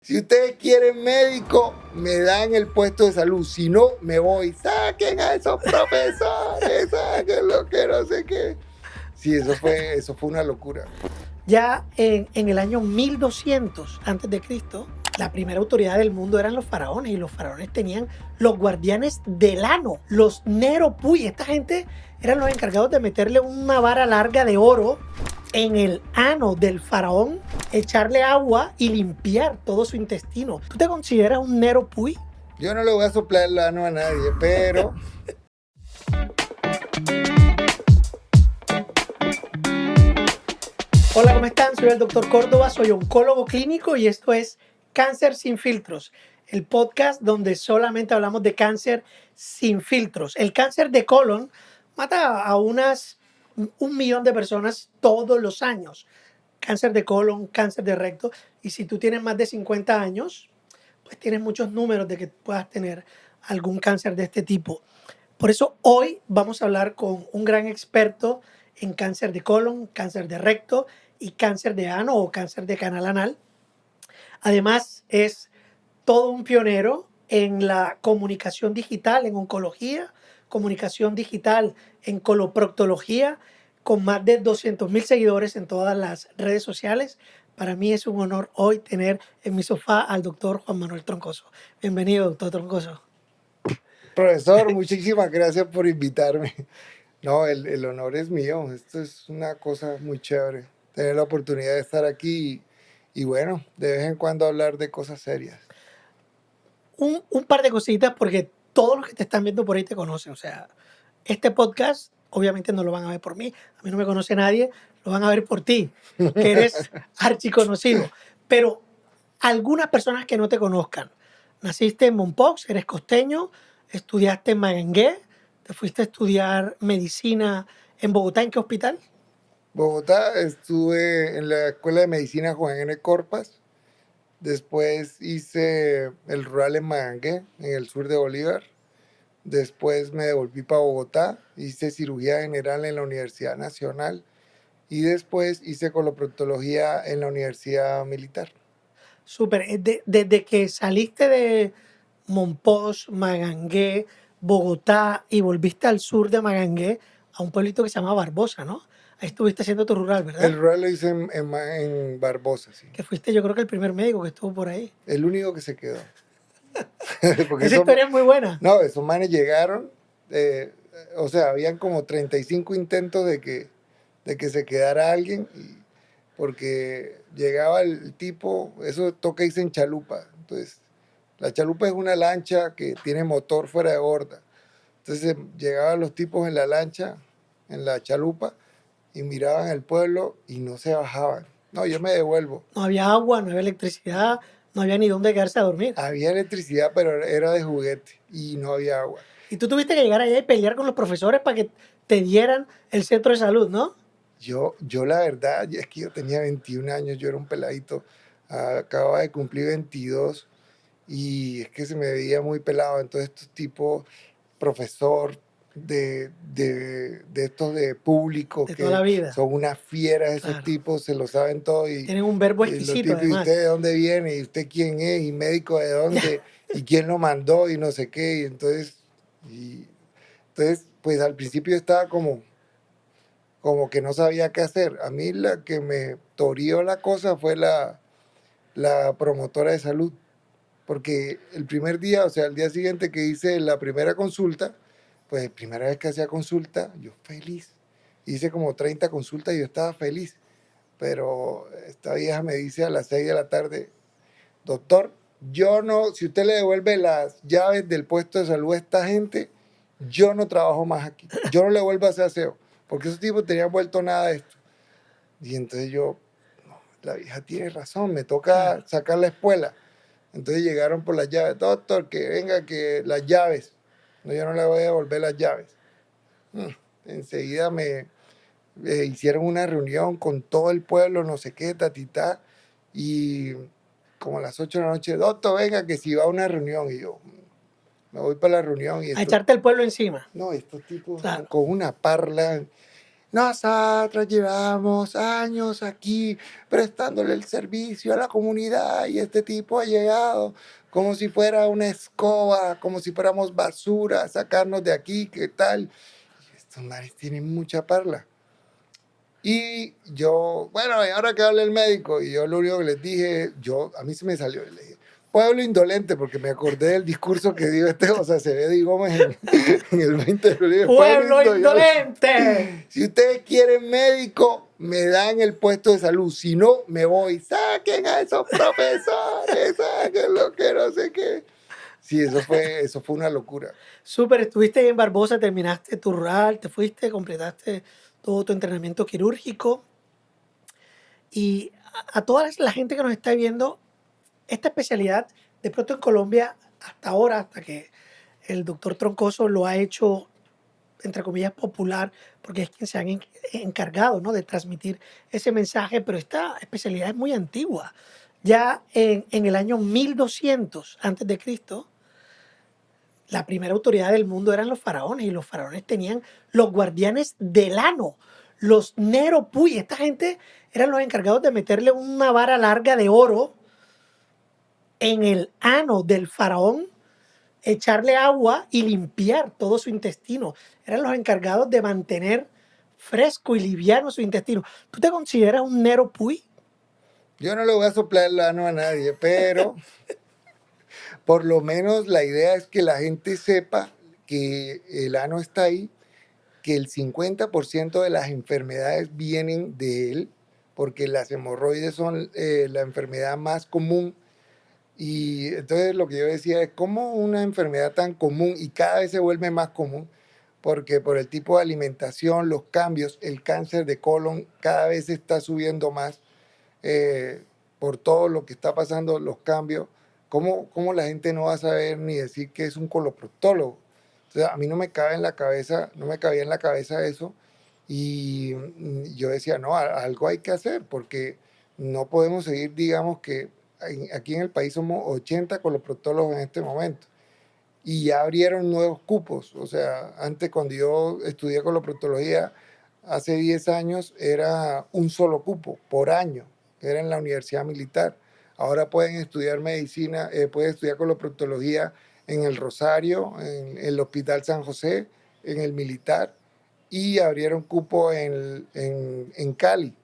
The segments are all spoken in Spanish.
Si ustedes quieren médico, me dan el puesto de salud. Si no, me voy. Saquen a esos profesores, saquen lo que no sé qué. Sí, eso fue una locura. Ya en el año 1200 antes de Cristo, la primera autoridad del mundo eran los faraones, y los faraones tenían los guardianes del ano, los Neropuy. Esta gente eran los encargados de meterle una vara larga de oro en el ano del faraón, echarle agua y limpiar todo su intestino. ¿Tú te consideras un Neropuy? Yo no le voy a soplar el ano a nadie, pero... Hola, ¿cómo están? Soy el Dr. Córdoba, soy oncólogo clínico y esto es Cáncer sin filtros, el podcast donde solamente hablamos de cáncer sin filtros. El cáncer de colon mata a un millón de personas todos los años. Cáncer de colon, cáncer de recto, y si tú tienes más de 50 años, pues tienes muchos números de que puedas tener algún cáncer de este tipo. Por eso hoy vamos a hablar con un gran experto en cáncer de colon, cáncer de recto y cáncer de ano o cáncer de canal anal. Además, es todo un pionero en la comunicación digital en oncología, comunicación digital en coloproctología, con más de 200,000 seguidores en todas las redes sociales. Para mí es un honor hoy tener en mi sofá al doctor Juan Manuel Troncoso. Bienvenido, doctor Troncoso. Profesor, muchísimas gracias por invitarme. No, el honor es mío. Esto es una cosa muy chévere. Tener la oportunidad de estar aquí y bueno, de vez en cuando hablar de cosas serias. Un par de cositas, porque todos los que te están viendo por ahí te conocen. O sea, este podcast obviamente no lo van a ver por mí. A mí no me conoce nadie. Lo van a ver por ti, que eres archiconocido. Pero algunas personas que no te conozcan. Naciste en Mompox, eres costeño, estudiaste en Magangué, te fuiste a estudiar medicina en Bogotá. ¿En qué hospital? Bogotá, estuve en la Escuela de Medicina Juan N. Corpas. Después hice el rural en Magangué, en el sur de Bolívar. Después me devolví para Bogotá, hice cirugía general en la Universidad Nacional y después hice coloproctología en la Universidad Militar. Súper. Desde que saliste de Mompox, Magangué, Bogotá y volviste al sur de Magangué, a un pueblito que se llama Barbosa, ¿no? Ahí estuviste haciendo tu rural, ¿verdad? El rural lo hice en Barbosa, sí. Que fuiste, yo creo que el primer médico que estuvo por ahí. El único que se quedó. Esa historia es muy buena. No, esos manes llegaron, o sea, habían como 35 intentos de que se quedara alguien, porque llegaba el tipo, eso toca irse en chalupa. Entonces, la chalupa es una lancha que tiene motor fuera de borda. Entonces llegaban los tipos en la lancha, en la chalupa, y miraban el pueblo y no se bajaban. No, yo me devuelvo. No había agua, no había electricidad, no había ni dónde quedarse a dormir. Había electricidad, pero era de juguete y no había agua. Y tú tuviste que llegar allá y pelear con los profesores para que te dieran el centro de salud, ¿no? Yo la verdad, es que yo tenía 21 años, yo era un peladito, acababa de cumplir 22 y es que se me veía muy pelado. Entonces estos tipos, profesor de estos de público, de que toda la vida, son unas fieras, esos claro, tipos se lo saben todo y tienen un verbo los exquisito, tipos, ¿y además. usted de dónde viene? ¿Y usted quién es? ¿Y médico de dónde? ¿Y quién lo mandó? Y no sé qué. Y entonces pues al principio estaba como que no sabía qué hacer. A mí la que me toreó la cosa fue la promotora de salud, porque el primer día, o sea, el día siguiente que hice la primera consulta, pues primera vez que hacía consulta, yo feliz. Hice como 30 consultas y yo estaba feliz, pero esta vieja me dice a las 6 de la tarde, doctor, yo no, si usted le devuelve las llaves del puesto de salud a esta gente, yo no trabajo más aquí, yo no le vuelvo a hacer aseo, porque esos tipos tenían vuelto nada de esto. Y entonces yo, no, la vieja tiene razón, me toca sacar la espuela. Entonces llegaron por las llaves, doctor, que venga, que las llaves. No, yo no le voy a devolver las llaves. Enseguida me hicieron una reunión con todo el pueblo, no sé qué, tatita, y como a las 8 de la noche, doctor, venga, que si va a una reunión. Y yo me voy para la reunión. Y a echarte el pueblo encima. No, estos tipos claro, con una parla, nosotros llevamos años aquí prestándole el servicio a la comunidad y este tipo ha llegado como si fuera una escoba, como si fuéramos basura, a sacarnos de aquí, ¿qué tal? Y estos mares tienen mucha parla. Y yo, bueno, y ahora que habla el médico, y yo lo único que les dije, a mí se me salió, y le dije, pueblo indolente, porque me acordé del discurso que dio José Acevedo y Gómez en el 20 de julio. ¡Pueblo indolente! Si ustedes quieren médico, me dan el puesto de salud, si no, me voy. Saquen a esos profesores, saquen lo que no sé qué. Sí, eso fue una locura. Súper, estuviste en Barbosa, terminaste tu rural, te fuiste, completaste todo tu entrenamiento quirúrgico. Y a toda la gente que nos está viendo, esta especialidad, de pronto en Colombia, hasta ahora, hasta que el doctor Troncoso lo ha hecho, entre comillas, popular, porque es quien se han encargado, ¿no?, de transmitir ese mensaje, pero esta especialidad es muy antigua. Ya en el año 1200 antes de Cristo, la primera autoridad del mundo eran los faraones, y los faraones tenían los guardianes del ano, los Nero Puy. Esta gente eran los encargados de meterle una vara larga de oro en el ano del faraón, echarle agua y limpiar todo su intestino. Eran los encargados de mantener fresco y liviano su intestino. ¿Tú te consideras un Nero Puy? Yo no le voy a soplar el ano a nadie, pero por lo menos la idea es que la gente sepa que el ano está ahí, que el 50% de las enfermedades vienen de él, porque las hemorroides son la enfermedad más común. Y entonces lo que yo decía es cómo una enfermedad tan común y cada vez se vuelve más común, porque por el tipo de alimentación, los cambios, el cáncer de colon cada vez está subiendo más, por todo lo que está pasando, los cambios. ¿Cómo la gente no va a saber ni decir que es un coloproctólogo? O sea, a mí no me cabe en la cabeza, no me cabía en la cabeza eso. Y yo decía, no, algo hay que hacer, porque no podemos seguir, digamos que aquí en el país somos 80 coloproctólogos en este momento. Y ya abrieron nuevos cupos. O sea, antes cuando yo estudié coloproctología, hace 10 años, era un solo cupo por año, que era en la Universidad Militar. Ahora pueden estudiar medicina, pueden estudiar coloproctología en el Rosario, en el Hospital San José, en el Militar, y abrieron cupo en Cali.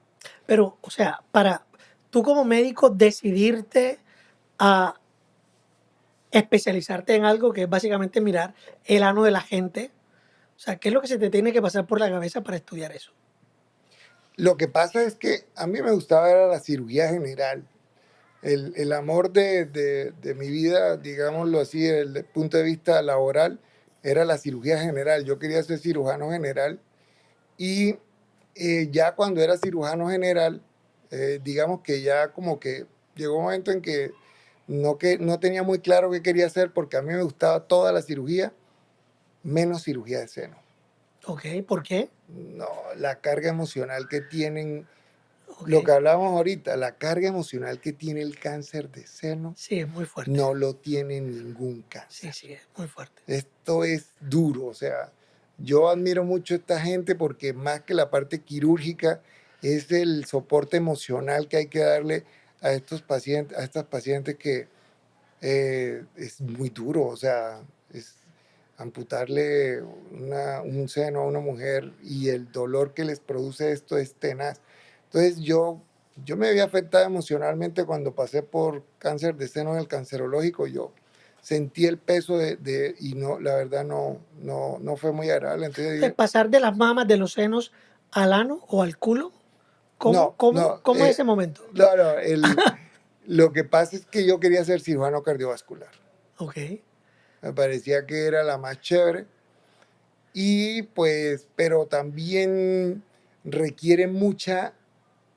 Pero, o sea, para tú como médico decidirte a especializarte en algo que es básicamente mirar el ano de la gente, o sea, ¿qué es lo que se te tiene que pasar por la cabeza para estudiar eso? Lo que pasa es que a mí me gustaba era la cirugía general. El amor de mi vida, digámoslo así, desde el punto de vista laboral, era la cirugía general. Yo quería ser cirujano general y ya cuando era cirujano general, digamos que ya como que llegó un momento en que no tenía muy claro qué quería hacer, porque a mí me gustaba toda la cirugía, menos cirugía de seno. ¿Ok? ¿Por qué? No, la carga emocional que tienen, Ok. lo que hablábamos ahorita, la carga emocional que tiene el cáncer de seno, Sí, es muy fuerte. no lo tiene ningún Sí, cáncer. sí, es muy fuerte. Esto es duro, o sea, yo admiro mucho a esta gente porque más que la parte quirúrgica es el soporte emocional que hay que darle a estos pacientes, a estas pacientes que es muy duro, o sea, es amputarle un seno a una mujer y el dolor que les produce esto es tenaz. Entonces yo me había afectado emocionalmente cuando pasé por cáncer de seno en el cancerológico. Yo sentí el peso y no, la verdad no fue muy agradable. Entonces Entonces, dije, pasar de las mamas, de los senos al ano o al culo, ¿cómo, no, cómo, no, cómo es ese momento? lo que pasa es que yo quería ser cirujano cardiovascular. Ok. Me parecía que era la más chévere. Y pues, pero también requiere mucha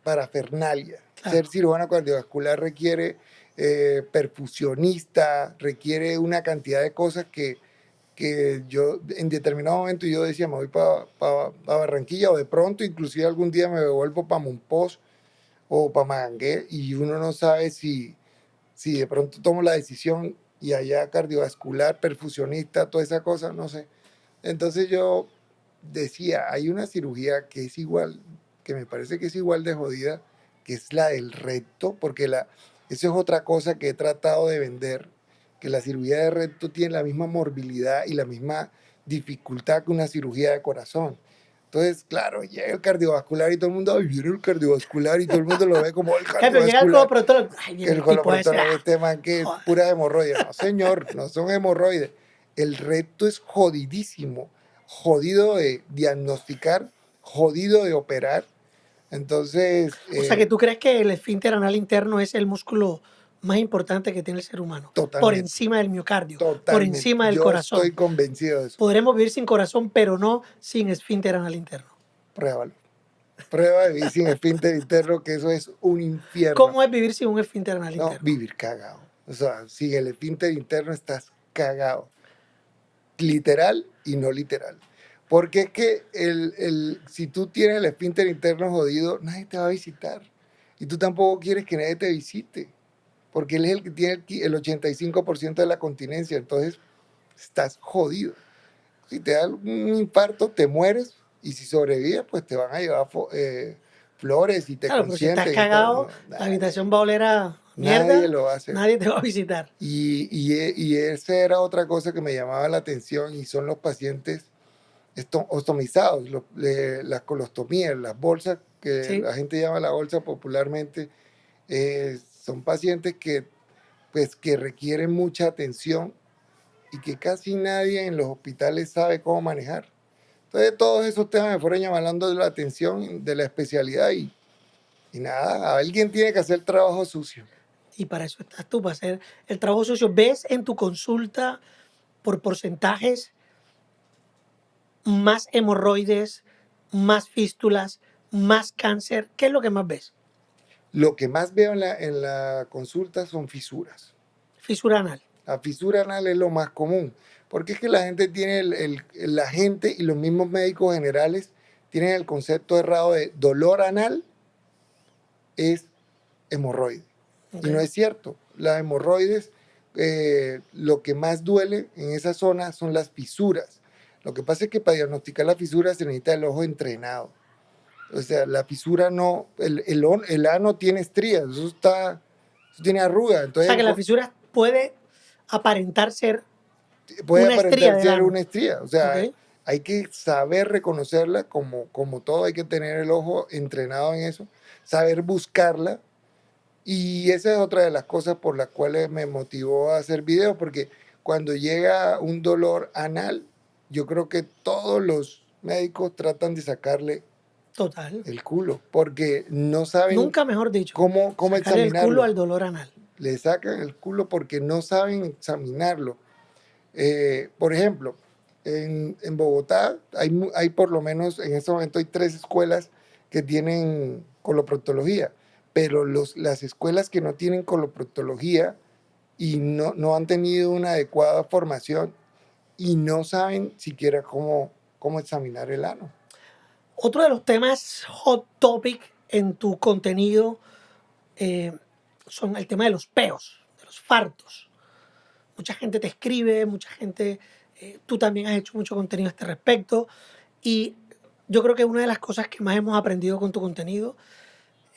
parafernalia. Ser Claro. cirujano cardiovascular requiere perfusionista, requiere una cantidad de cosas que yo en determinado momento yo decía, me voy para Barranquilla, o de pronto inclusive algún día me vuelvo para Monpós o para Magangué, y uno no sabe si de pronto tomo la decisión y allá cardiovascular, perfusionista, toda esa cosa, no sé. Entonces yo decía, hay una cirugía que es igual, que me parece que es igual de jodida, que es la del recto, porque eso es otra cosa que he tratado de vender, que la cirugía de recto tiene la misma morbilidad y la misma dificultad que una cirugía de corazón. Entonces, claro, llega el cardiovascular y todo el mundo, ay, viene el cardiovascular y todo el mundo lo ve como el Pero llega el cardiovascular. coloproctólogo, ay, viene El el tipo ese, coloproctólogo, este man que es joder. pura hemorroides. No, señor, no son hemorroides. El recto es jodidísimo, jodido de diagnosticar, jodido de operar. Entonces, O sea que tú crees que el esfínter anal interno es el músculo más importante que tiene el ser humano, por totalmente, encima del miocardio, por totalmente. encima del Yo estoy corazón. convencido de eso. Podremos vivir sin corazón, pero no sin esfínter anal interno. Pruébalo. Prueba de vivir sin esfínter interno, que eso es un infierno. ¿Cómo es vivir sin un esfínter anal No, interno? vivir cagado. O sea, sin el esfínter interno estás cagado. Literal y no literal. Porque es que si tú tienes el esfínter interno jodido, nadie te va a visitar. Y tú tampoco quieres que nadie te visite. Porque él es el que tiene el 85% de la continencia. Entonces, estás jodido. Si te da un infarto, te mueres. Y si sobrevives, pues te van a llevar flores y te Claro, pero si estás consienten y todo. cagado, No, la habitación va a oler a nadie mierda, lo va a hacer. nadie te va a visitar. Y esa era otra cosa que me llamaba la atención y son los pacientes ostomizados, las colostomías, las bolsas que Sí. la gente llama la bolsa popularmente, son pacientes que requieren mucha atención y que casi nadie en los hospitales sabe cómo manejar. Entonces todos esos temas me fueron llamando la atención de la especialidad y nada, alguien tiene que hacer el trabajo sucio. Y para eso estás tú, para hacer el trabajo sucio. ¿Ves en tu consulta por porcentajes más hemorroides, más fístulas, más cáncer? ¿Qué es lo que más ves? Lo que más veo en la consulta son fisuras. Fisura anal. La fisura anal es lo más común, porque es que la gente tiene, la gente y los mismos médicos generales tienen el concepto errado de dolor anal es hemorroide. Y no Okay. es cierto. Las hemorroides, lo que más duele en esa zona son las fisuras. Lo que pasa es que para diagnosticar la fisura se necesita el ojo entrenado. O sea, la fisura no, el ano tiene estrías, eso tiene arrugas. O Entonces sea que la fisura puede aparentar ser puede una estría aparentar del ser ano. una estría. O sea, Okay. hay que saber reconocerla como todo, hay que tener el ojo entrenado en eso, saber buscarla. Y esa es otra de las cosas por las cuales me motivó a hacer videos, porque cuando llega un dolor anal, yo creo que todos los médicos tratan de sacarle Total. el culo, porque no saben Nunca mejor dicho. cómo Sacarle el culo examinarlo. al dolor anal. Le sacan el culo porque no saben examinarlo. Por ejemplo, en Bogotá hay por lo menos, en este momento hay 3 escuelas que tienen coloproctología, pero las escuelas que no tienen coloproctología y no han tenido una adecuada formación y no saben siquiera cómo examinar el ano. Otro de los temas hot topic en tu contenido son el tema de los peos, de los fartos. Mucha gente te escribe, mucha gente, tú también has hecho mucho contenido a este respecto y yo creo que una de las cosas que más hemos aprendido con tu contenido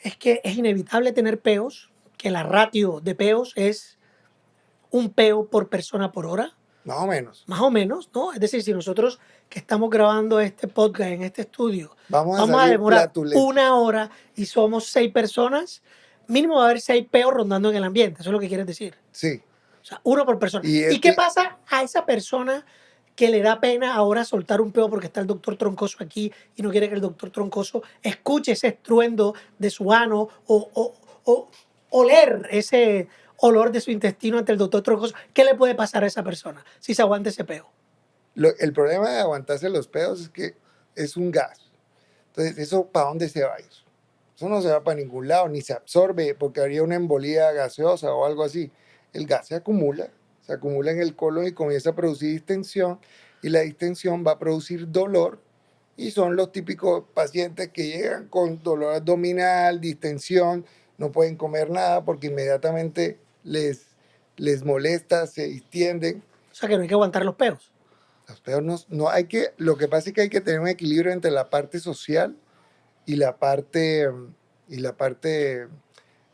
es que es inevitable tener peos, que la ratio de peos es un peo por persona por hora, Más o menos. más o menos, ¿no? Es decir, si nosotros que estamos grabando este podcast en este estudio, Vamos a vamos a salir demorar flatulentos. 1 hora y somos 6 personas, mínimo va a haber 6 peos rondando en el ambiente, eso es lo que quieres decir. Sí. O sea, uno por persona. Y ¿Y qué pasa a esa persona que le da pena ahora soltar un peo porque está el doctor Troncoso aquí y no quiere que el doctor Troncoso escuche ese estruendo de su ano o oler ese olor de su intestino ante el doctor Troncoso? ¿Qué le puede pasar a esa persona si se aguanta ese peo? El problema de aguantarse los pedos es que es un gas. Entonces, ¿eso para dónde se va a ir? Eso no se va para ningún lado, ni se absorbe porque habría una embolía gaseosa o algo así. El gas se acumula en el colon y comienza a producir distensión y la distensión va a producir dolor y son los típicos pacientes que llegan con dolor abdominal, distensión, no pueden comer nada porque inmediatamente les molesta, se distienden. O sea, que no hay que aguantar los peos. Los peos no hay que, lo que pasa es que hay que tener un equilibrio entre la parte social y la parte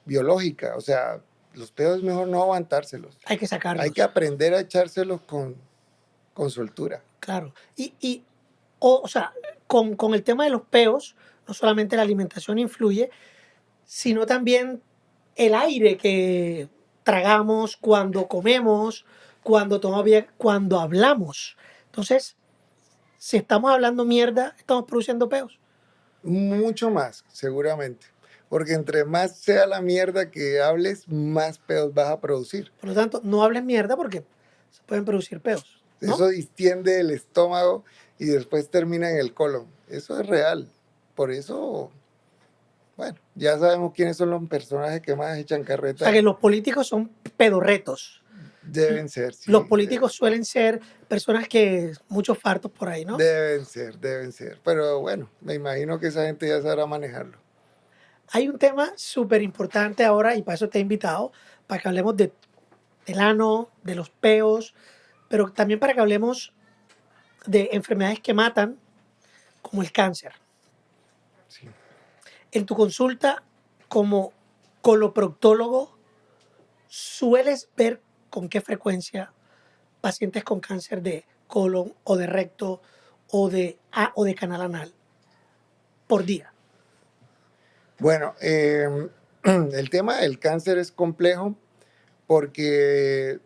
biológica. O sea, los peos es mejor no aguantárselos. Hay que Hay que sacarlos, aprender a echárselos con soltura. claro. O sea, con el tema de los peos, no solamente la alimentación influye, sino también el aire que tragamos cuando comemos, cuando tomamos bien, cuando hablamos. Entonces, si estamos hablando mierda, estamos produciendo peos. Mucho más, seguramente. Porque entre más sea la mierda que hables, más pedos vas a producir. Por lo tanto, no hables mierda porque se pueden producir peos, ¿no? Eso distiende el estómago y después termina en el colon. Eso es real. Por eso, bueno, ya sabemos quiénes son los personajes que más echan O sea, carreta. que los políticos son pedorretos. Deben ser, sí. Los políticos suelen ser personas que muchos fartos por ahí, ¿no? Deben ser, deben ser. Pero bueno, me imagino que esa gente ya sabrá manejarlo. Hay un tema súper importante ahora y para eso te he invitado, para que hablemos del ano, de los peos, pero también para que hablemos de enfermedades que matan, como el cáncer. Sí. En tu consulta como coloproctólogo, ¿sueles ver con qué frecuencia pacientes con cáncer de colon o de recto o de canal anal por día? Bueno, el tema del cáncer es complejo porque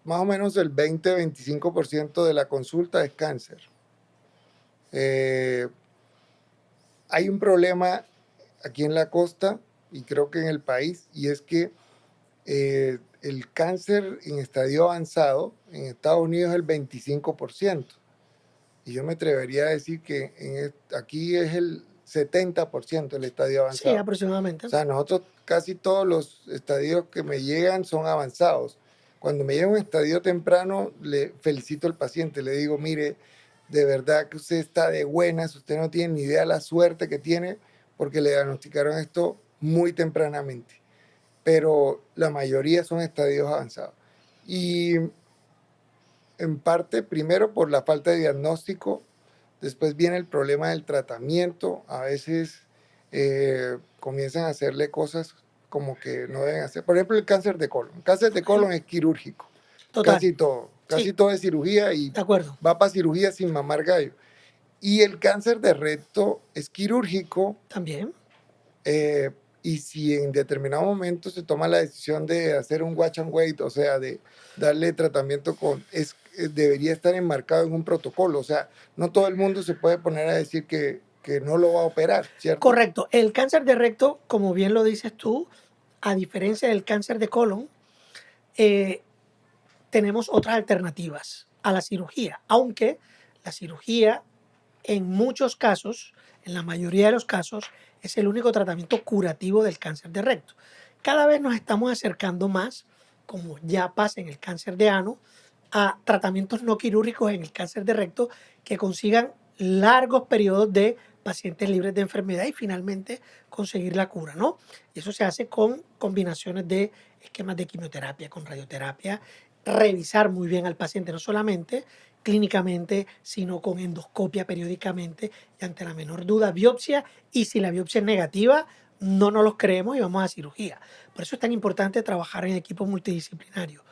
más o menos el 20-25% de la consulta es cáncer. Eh, hay un problema aquí en la costa y creo que en el país, y es que el cáncer en estadio avanzado en Estados Unidos es el 25%. Y yo me atrevería a decir que aquí es el 70% el estadio Sí, avanzado. aproximadamente. O sea, nosotros casi todos los estadios que me llegan son avanzados. Cuando me llega un estadio temprano, le felicito al paciente, le digo, mire, de verdad que usted está de buenas, usted no tiene ni idea la suerte que tiene porque le diagnosticaron esto muy tempranamente. Pero la mayoría son estadios avanzados. Y en parte, primero por la falta de diagnóstico, después viene el problema del tratamiento, a veces comienzan a hacerle cosas como que no deben hacer. Por ejemplo, el cáncer de colon. El cáncer de colon es quirúrgico, Total. casi Sí, todo es cirugía y de acuerdo. va para cirugía sin mamar gallo. Y el cáncer de recto es quirúrgico, También. y si en determinado momento se toma la decisión de hacer un watch and wait, o sea, de darle tratamiento debería estar enmarcado en un protocolo. O sea, no todo el mundo se puede poner a decir que no lo va a operar, ¿cierto? Correcto. El cáncer de recto, como bien lo dices tú, a diferencia del cáncer de colon, tenemos otras alternativas a la cirugía, aunque la cirugía en muchos casos, en la mayoría de los casos, es el único tratamiento curativo del cáncer de recto. Cada vez nos estamos acercando más, como ya pasa en el cáncer de ano, a tratamientos no quirúrgicos en el cáncer de recto que consigan largos periodos de pacientes libres de enfermedad y finalmente conseguir la cura, ¿no? Y eso se hace con combinaciones de esquemas de quimioterapia, con radioterapia, revisar muy bien al paciente, no solamente clínicamente, sino con endoscopia periódicamente y ante la menor duda biopsia, y si la biopsia es negativa, no nos los creemos y vamos a cirugía. Por eso es tan importante trabajar en equipos multidisciplinarios.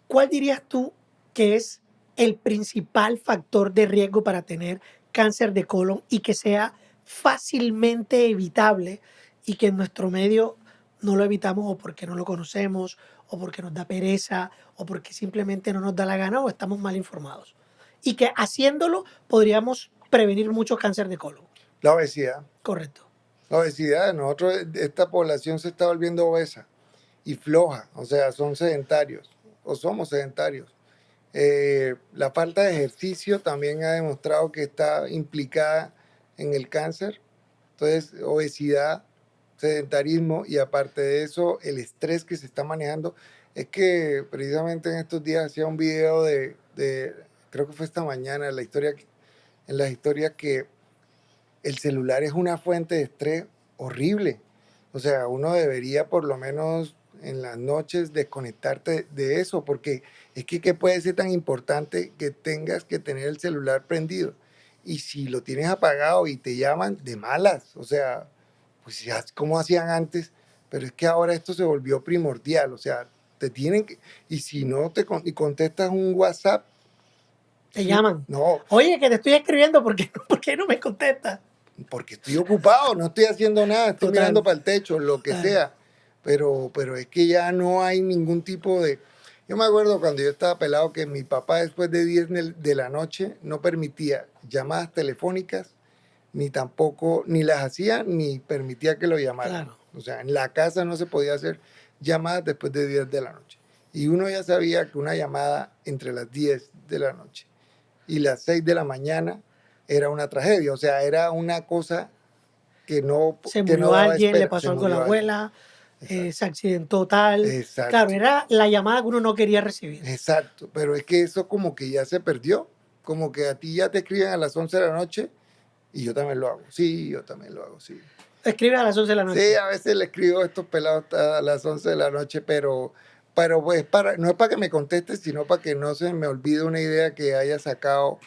¿Cuál dirías tú que es el principal factor de riesgo para tener cáncer de colon y que sea fácilmente evitable y que en nuestro medio no lo evitamos o porque no lo conocemos o porque nos da pereza o porque simplemente no nos da la gana o estamos mal informados? Y que haciéndolo podríamos prevenir mucho cáncer de colon. La obesidad. Correcto. La obesidad, esta población se está volviendo obesa y floja, o sea, son sedentarios o somos sedentarios. La falta de ejercicio también ha demostrado que está implicada en el cáncer. Entonces, obesidad, sedentarismo y aparte de eso, el estrés que se está manejando. Es que precisamente en estos días hacía un video creo que fue esta mañana, en las historias que el celular es una fuente de estrés horrible. O sea, uno debería por lo menos en las noches, desconectarte de eso, porque es que ¿qué puede ser tan importante que tengas que tener el celular prendido? Y si lo tienes apagado y te llaman de malas, o sea, pues ya es como hacían antes, pero es que ahora esto se volvió primordial, o sea, te tienen que, y si no y contestas un WhatsApp, Te llaman. no, Oye, que te estoy escribiendo, ¿por qué no me contestas? porque estoy ocupado, no estoy haciendo nada, estoy mirando Total, para el techo, lo que total. sea. Pero es que ya no hay ningún tipo de... Yo me acuerdo cuando yo estaba pelado que mi papá después de 10 de la noche no permitía llamadas telefónicas, ni tampoco, ni las hacía, ni permitía que lo llamaran. Claro. O sea, en la casa no se podía hacer llamadas después de 10 de la noche. Y uno ya sabía que una llamada entre las 10 de la noche y las 6 de la mañana era una tragedia, o sea, era una cosa Se que no murió daba alguien, le espera, se pasó algo a la murió alguien. abuela, Exacto, se accidentó tal. Claro, exacto, era la llamada que uno no quería recibir. exacto, pero es que eso como que ya se perdió, como que a ti ya te escriben a las 11 de la noche y yo también lo hago, sí, yo también lo hago, sí. Escribe a las 11 de la Sí, noche. a veces le escribo a estos pelados a las 11 de la noche, pero pues no es para que me contestes, sino para que no se me olvide una idea que haya sacado. O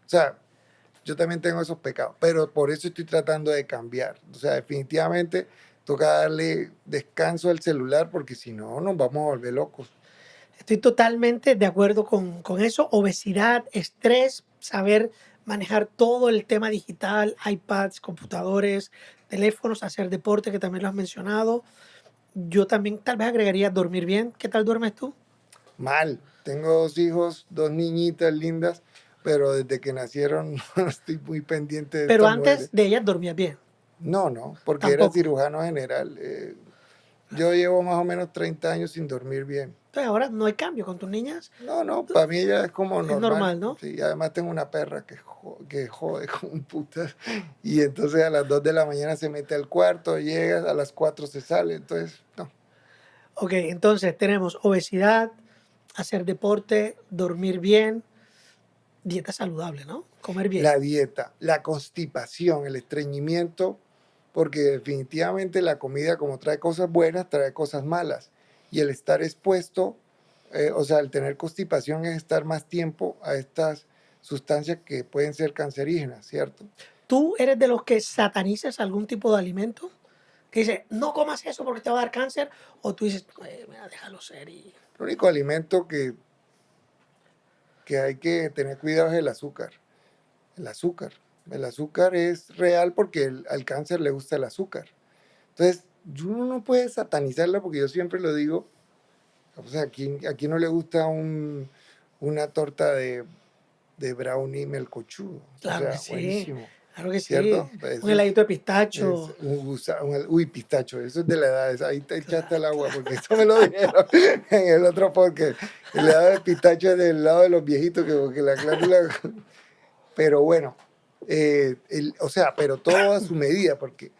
sea, yo también tengo esos pecados, pero por eso estoy tratando de cambiar. O sea, definitivamente toca darle descanso al celular porque si no nos vamos a volver locos. Estoy totalmente de acuerdo con eso. Obesidad, estrés, saber manejar todo el tema digital, iPads, computadores, teléfonos, hacer deporte, que también lo has mencionado. Yo también tal vez agregaría dormir bien. ¿Qué tal duermes tú? Mal. Tengo dos hijos, dos niñitas lindas, pero desde que nacieron no estoy muy pendiente de Pero estas mujeres. antes de ellas dormías bien. No, porque era Tampoco. cirujano general. Yo llevo más o menos 30 años sin dormir bien. Entonces ahora no hay cambio con tus niñas. No, para mí ya es como Es normal. normal, ¿no? Sí, además tengo una perra que jode como putas. Y entonces a las 2 de la mañana se mete al cuarto, llega, a las 4 se sale. Entonces, no. Ok, entonces tenemos obesidad, hacer deporte, dormir bien, dieta saludable, ¿no? Comer bien. La dieta, la constipación, el estreñimiento, porque definitivamente la comida, como trae cosas buenas, trae cosas malas. Y el estar expuesto, o sea, el tener constipación es estar más tiempo a estas sustancias que pueden ser cancerígenas, ¿cierto? ¿Tú eres de los que satanizas algún tipo de alimento? Que dice, no comas eso porque te va a dar cáncer. O tú dices, mira, déjalo ser. El único alimento que hay que tener cuidado es el azúcar. El azúcar. El azúcar es real porque al cáncer le gusta el azúcar. Entonces, uno no puede satanizarla porque yo siempre lo digo, o sea, aquí no le gusta una torta de brownie melcochudo. O Claro que sea, sí, buenísimo. claro que sí. ¿Cierto? Pues Un eso heladito de es pistacho. uy, pistacho, eso es de la edad, ahí te echaste Claro, el agua, claro. porque esto me lo dijeron en el otro podcast. El lado de pistacho es del lado de los viejitos, que porque la glándula... Pero bueno, o sea, pero todo a su medida, porque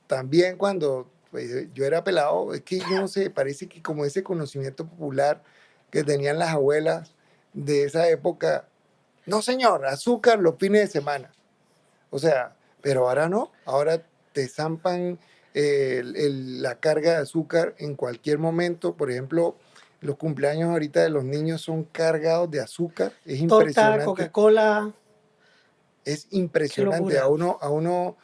también cuando pues, yo era pelado, es que yo no sé, parece que como ese conocimiento popular que tenían las abuelas de esa época, no señor, azúcar los fines de semana. O sea, pero ahora no, ahora te zampan la carga de azúcar en cualquier momento. Por ejemplo, los cumpleaños ahorita de los niños son cargados de azúcar. Es Torta, impresionante, Coca-Cola, es qué impresionante. locura. A uno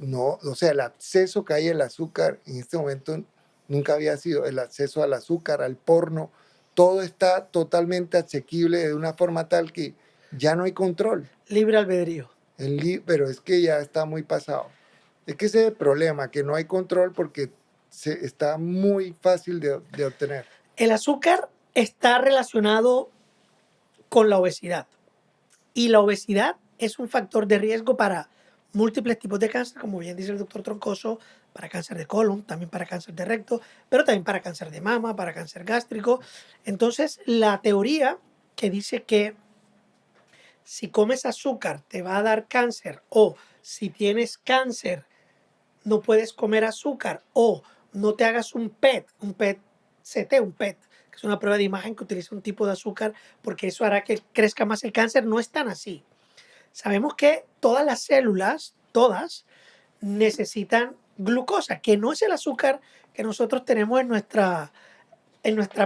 no, o sea, el acceso que hay al azúcar en este momento nunca había sido. El acceso al azúcar, al porno, todo está totalmente asequible de una forma tal que ya no hay control. Libre albedrío. Pero es que ya está muy pasado. Es que ese es el problema, que no hay control porque está muy fácil de obtener. El azúcar está relacionado con la obesidad. Y la obesidad es un factor de riesgo para múltiples tipos de cáncer, como bien dice el doctor Troncoso, para cáncer de colon, también para cáncer de recto, pero también para cáncer de mama, para cáncer gástrico. Entonces, la teoría que dice que si comes azúcar te va a dar cáncer o si tienes cáncer no puedes comer azúcar o no te hagas un PET CT, un PET, que es una prueba de imagen que utiliza un tipo de azúcar porque eso hará que crezca más el cáncer, no es tan así. Sabemos que todas las células, todas, necesitan glucosa, que no es el azúcar que nosotros tenemos en nuestra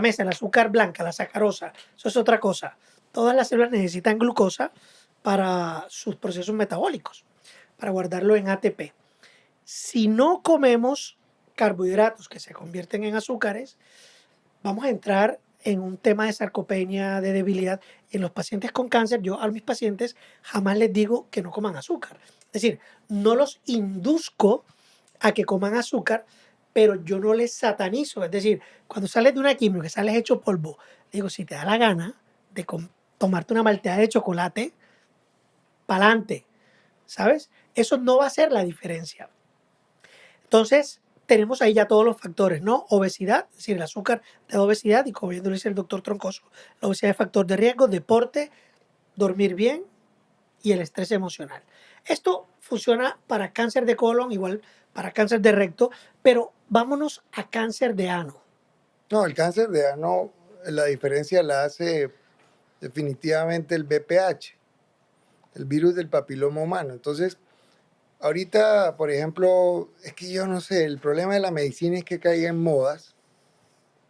mesa, el azúcar blanca, la sacarosa, eso es otra cosa. Todas las células necesitan glucosa para sus procesos metabólicos, para guardarlo en ATP. Si no comemos carbohidratos que se convierten en azúcares, vamos a entrar en un tema de sarcopenia, de debilidad. En los pacientes con cáncer, yo a mis pacientes jamás les digo que no coman azúcar. Es decir, no los induzco a que coman azúcar, pero yo no les satanizo. Es decir, cuando sales de una quimio, que sales hecho polvo, digo, si te da la gana de tomarte una malteada de chocolate, pa'lante, ¿sabes? Eso no va a ser la diferencia. Entonces, tenemos ahí ya todos los factores, ¿no? Obesidad, es decir, el azúcar de obesidad, y como bien lo dice el doctor Troncoso, la obesidad es factor de riesgo, deporte, dormir bien y el estrés emocional. Esto funciona para cáncer de colon, igual para cáncer de recto, pero vámonos a cáncer de ano. No, el cáncer de ano, la diferencia la hace definitivamente el VPH, el virus del papiloma humano. Entonces, ahorita, por ejemplo, es que yo no sé, el problema de la medicina es que caiga en modas,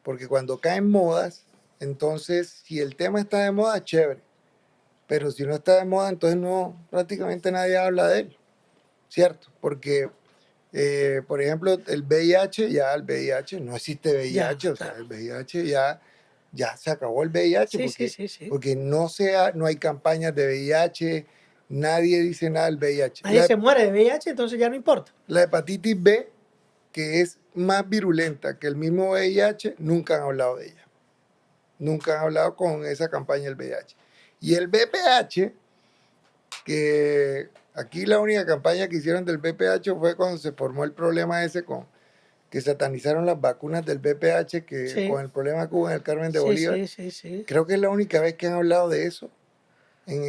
porque cuando caen modas, entonces, si el tema está de moda, chévere, pero si no está de moda, entonces no, prácticamente nadie habla de él, ¿cierto? Porque, por ejemplo, el VIH, ya el VIH, no existe Ya, VIH, o sea, claro. el VIH ya se acabó el VIH, Sí, sí, sí, sí. porque no hay campañas de VIH, nadie dice nada del VIH. Nadie se muere de VIH, entonces ya no importa. La hepatitis B, que es más virulenta que el mismo VIH, nunca han hablado de ella. Nunca han hablado con esa campaña del VIH. Y el VPH, que aquí la única campaña que hicieron del VPH fue cuando se formó el problema ese con que satanizaron las vacunas del VPH, que Sí, con el problema que hubo en el Carmen de sí, Bolívar. sí, sí, sí. Creo que es la única vez que han hablado de eso,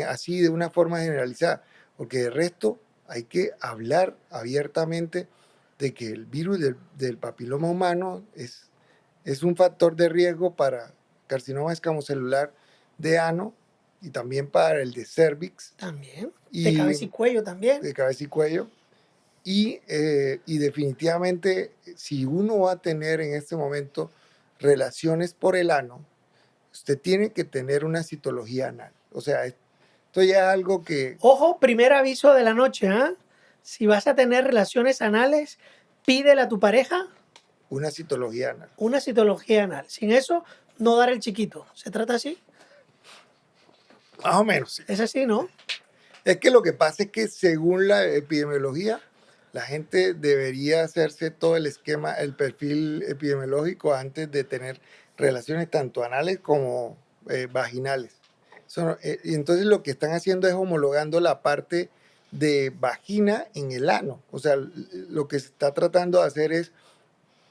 así de una forma generalizada, porque de resto hay que hablar abiertamente de que el virus del papiloma humano es un factor de riesgo para carcinoma escamocelular de ano y también para el de cervix También. De y cabeza y cuello también. de cabeza y cuello. Y definitivamente, si uno va a tener en este momento relaciones por el ano, usted tiene que tener una citología anal. O sea, esto ya es algo que Ojo, primer aviso de la noche, ¿ah? Si vas a tener relaciones anales, pídele a tu pareja una citología anal. una citología anal. Sin eso, no dar el chiquito. ¿Se trata así? Más o menos, sí. Es así, ¿no? Es que lo que pasa es que según la epidemiología, la gente debería hacerse todo el esquema, el perfil epidemiológico antes de tener relaciones tanto anales como vaginales. Y entonces lo que están haciendo es homologando la parte de vagina en el ano. O sea, lo que se está tratando de hacer es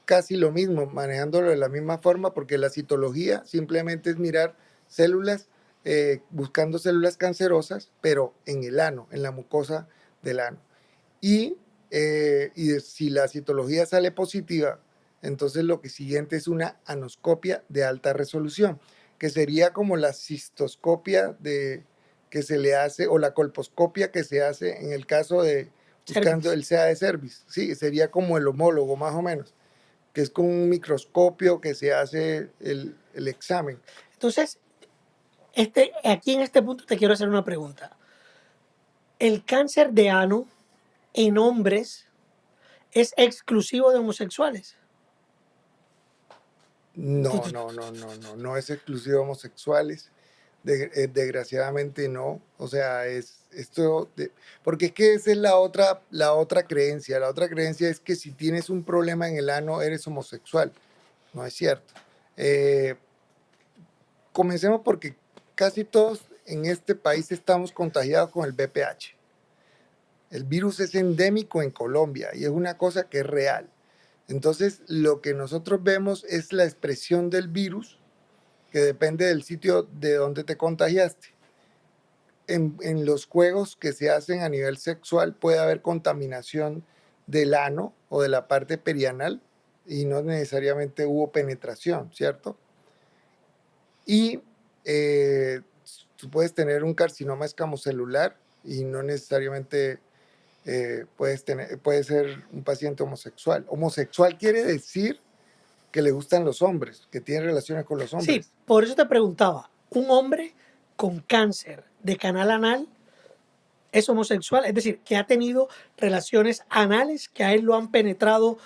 casi lo mismo, manejándolo de la misma forma, porque la citología simplemente es mirar células, buscando células cancerosas, pero en el ano, en la mucosa del ano. Si la citología sale positiva, entonces lo que siguiente es una anoscopia de alta resolución, que sería como la cistoscopia que se le hace, o la colposcopia que se hace en el caso de buscando Cervix. el CA de cervix. Sí, sería como el homólogo más o menos, que es con un microscopio que se hace el examen. Entonces, aquí en este punto te quiero hacer una pregunta. ¿El cáncer de ano en hombres es exclusivo de homosexuales? No es exclusivo de homosexuales, desgraciadamente no, o sea, porque es que esa es la otra creencia. La otra creencia es que si tienes un problema en el ano eres homosexual. No es cierto. Eh, Comencemos porque casi todos en este país estamos contagiados con el VPH. El virus es endémico en Colombia y es una cosa que es real. Entonces, lo que nosotros vemos es la expresión del virus, que depende del sitio de donde te contagiaste. En los juegos que se hacen a nivel sexual puede haber contaminación del ano o de la parte perianal y no necesariamente hubo penetración, ¿cierto? Y tú puedes tener un carcinoma escamocelular y no necesariamente puede ser un paciente homosexual. Homosexual quiere decir que le gustan los hombres, que tienen relaciones con los Sí, hombres. por eso te preguntaba, ¿un hombre con cáncer de canal anal es homosexual? Es decir, que ha tenido relaciones anales, que a él lo han penetrado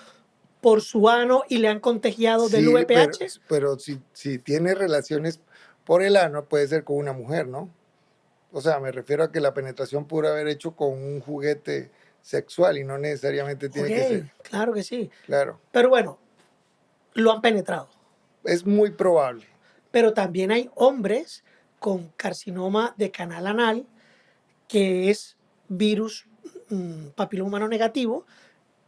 por su ano y le han contagiado del Sí, VPH. pero si tiene relaciones por el ano, puede ser con una mujer, ¿no? O sea, me refiero a que la penetración pudo haber hecho con un juguete sexual y no necesariamente Ok, tiene que ser, claro que sí. claro. Pero bueno, lo han penetrado. Es muy probable. Pero también hay hombres con carcinoma de canal anal, que es virus papiloma humano negativo,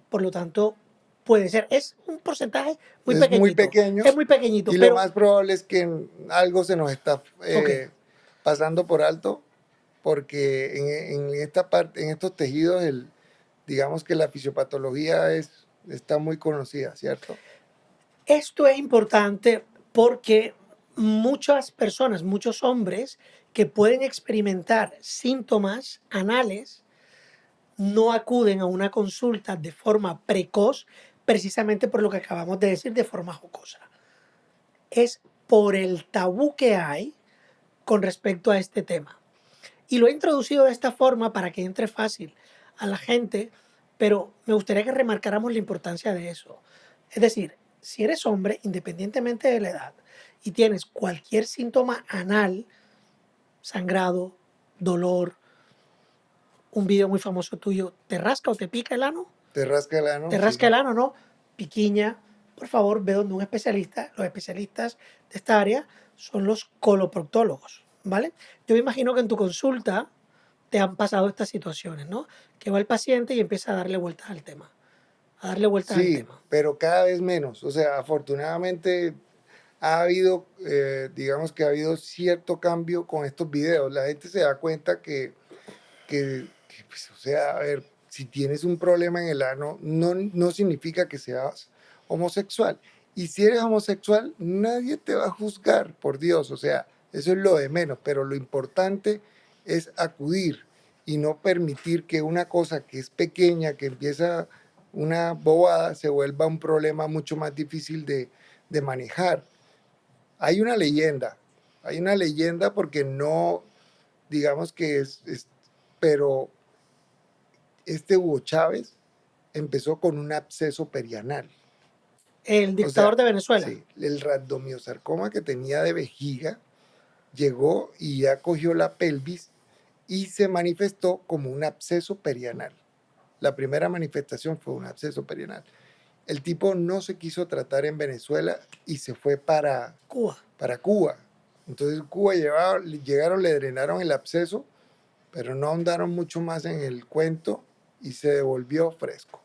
por lo tanto puede ser. Es un porcentaje muy Es muy pequeñito, es pequeño muy pequeñito, y lo pero más probable es que algo se nos está ok. pasando por alto porque en esta parte, en estos tejidos, digamos que la fisiopatología está muy conocida, ¿cierto? Esto es importante porque muchas personas, muchos hombres que pueden experimentar síntomas anales no acuden a una consulta de forma precoz, precisamente por lo que acabamos de decir de forma jocosa. Es por el tabú que hay con respecto a este tema. Y lo he introducido de esta forma para que entre fácil a la gente, pero me gustaría que remarcáramos la importancia de eso. Es decir, si eres hombre, independientemente de la edad, y tienes cualquier síntoma anal, sangrado, dolor, un video muy famoso tuyo, ¿te rasca o te pica el ano? ¿Te rasca el ¿Te ano? rasca Sí. el ano, no? Piquiña, por favor, ve donde un especialista. Los especialistas de esta área son los coloproctólogos, ¿vale? Yo me imagino que en tu consulta te han pasado estas situaciones, ¿no? Que va el paciente y empieza a darle vueltas al tema, a darle vueltas al Sí, tema. pero cada vez menos. O sea, afortunadamente ha habido, digamos que ha habido cierto cambio con estos videos. La gente se da cuenta pues, o sea, a ver, si tienes un problema en el ano, no significa que seas homosexual. Y si eres homosexual, nadie te va a juzgar, por Dios. O sea, eso es lo de menos. Pero lo importante es acudir y no permitir que una cosa que es pequeña, que empieza una bobada, se vuelva un problema mucho más difícil de manejar. Hay hay una leyenda porque no, digamos que pero este Hugo Chávez empezó con un absceso perianal. El O dictador sea, de Venezuela. sí, el rabdomiosarcoma que tenía de vejiga llegó y ya cogió la pelvis y se manifestó como un absceso perianal. La primera manifestación fue un absceso perianal. El tipo no se quiso tratar en Venezuela y se fue Cuba. para Cuba. Entonces Cuba llegaron, le drenaron el absceso, pero no ahondaron mucho más en el cuento y se devolvió fresco.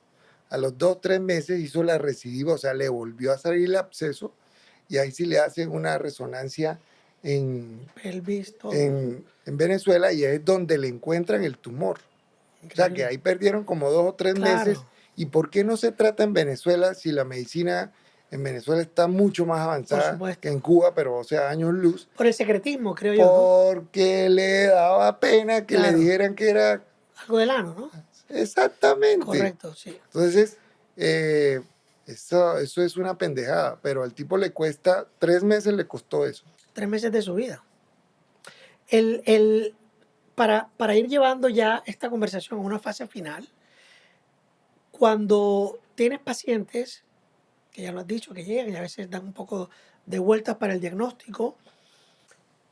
A los 2 o 3 meses hizo la recidiva, o sea, le volvió a salir el absceso y ahí sí le hacen una resonancia en, Pelvis, todo. en Venezuela y es donde le encuentran el tumor. O sea, que Increíble. ahí perdieron como 2 o 3 meses. Claro. ¿Y por qué no se trata en Venezuela si la medicina en Venezuela está mucho más Por avanzada que en supuesto. Cuba, pero o sea, años luz? Por el secretismo, creo yo, ¿no? Porque le daba pena que le Claro. dijeran que era Algo del ano, ¿no? exactamente. Correcto, sí. Entonces, eso es una pendejada, pero al tipo le cuesta, 3 meses le costó eso. 3 meses de su vida. El, para ir llevando ya esta conversación a una fase final, cuando tienes pacientes, que ya lo has dicho, que llegan y a veces dan un poco de vueltas para el diagnóstico,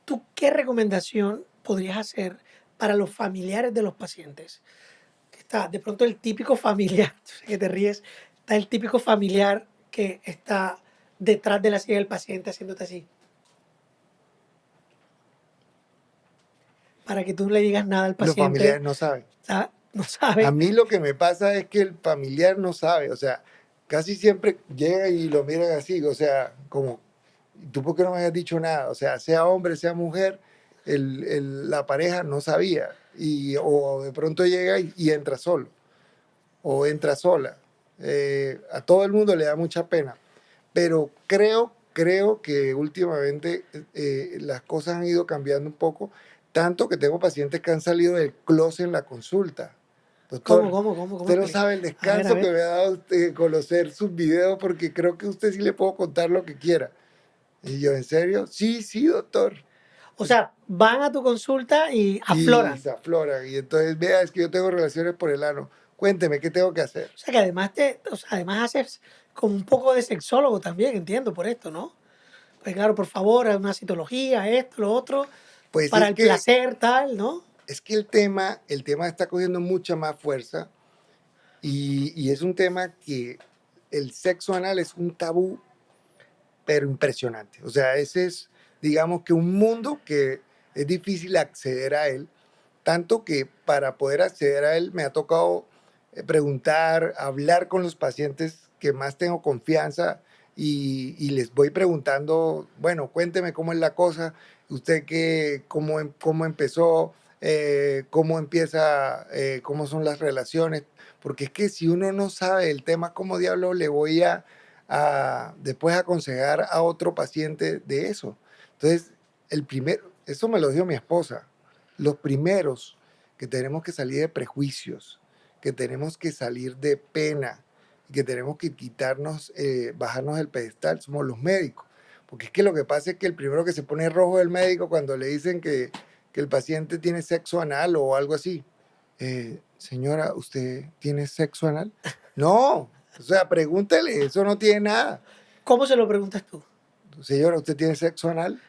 ¿tú qué recomendación podrías hacer para los familiares de los pacientes? Que está de pronto el típico familiar, yo sé que te ríes, está el típico familiar que está detrás de la silla del paciente haciéndote así, para que tú no le digas nada al Los paciente, familiares no saben. ¿sabes? No A sabe. mí lo que me pasa es que el familiar no sabe, o sea, casi siempre llega y lo miran así, o sea, como, ¿tú por qué no me has dicho nada? O sea, sea hombre, sea mujer, la pareja no sabía, o de pronto llega y entra solo, o entra sola. A todo el mundo le da mucha pena, pero creo que últimamente las cosas han ido cambiando un poco, tanto que tengo pacientes que han salido del closet en la consulta. Doctor, ¿Cómo? usted no Explica. sabe el A descanso que ver. me ha dado usted conocer sus videos porque creo que usted sí le puedo contar lo que quiera. Y yo, ¿en serio? Sí, sí, doctor. O sea, van a tu consulta y Y afloran. se afloran. Y entonces, vea, es que yo tengo relaciones por el ano. Cuénteme, ¿qué tengo que hacer? O sea, que además además haces como un poco de sexólogo también, entiendo, por esto, ¿no? Pues claro, por favor, haz una citología, esto, lo otro, Pues para el placer, tal, ¿no? es que el tema está cogiendo mucha más fuerza y es un tema que el sexo anal es un tabú, pero impresionante. O sea, ese es, digamos que un mundo que es difícil acceder a él, tanto que para poder acceder a él me ha tocado preguntar, hablar con los pacientes que más tengo confianza y les voy preguntando, bueno, cuénteme cómo es la cosa, usted qué, cómo empezó, cómo empieza, cómo son las relaciones, porque es que si uno no sabe el tema, ¿cómo diablo le voy a después aconsejar a otro paciente de eso? Entonces, eso me lo dijo mi esposa, los primeros que tenemos que salir de prejuicios, que tenemos que salir de pena, que tenemos que quitarnos, bajarnos del pedestal, somos los médicos. Porque es que lo que pasa es que el primero que se pone rojo es el médico cuando le dicen que el paciente tiene sexo anal o algo así. Señora, ¿usted tiene sexo anal? No, o sea, pregúntele, eso no tiene nada. ¿Cómo se lo preguntas tú? Señora, ¿usted tiene sexo anal?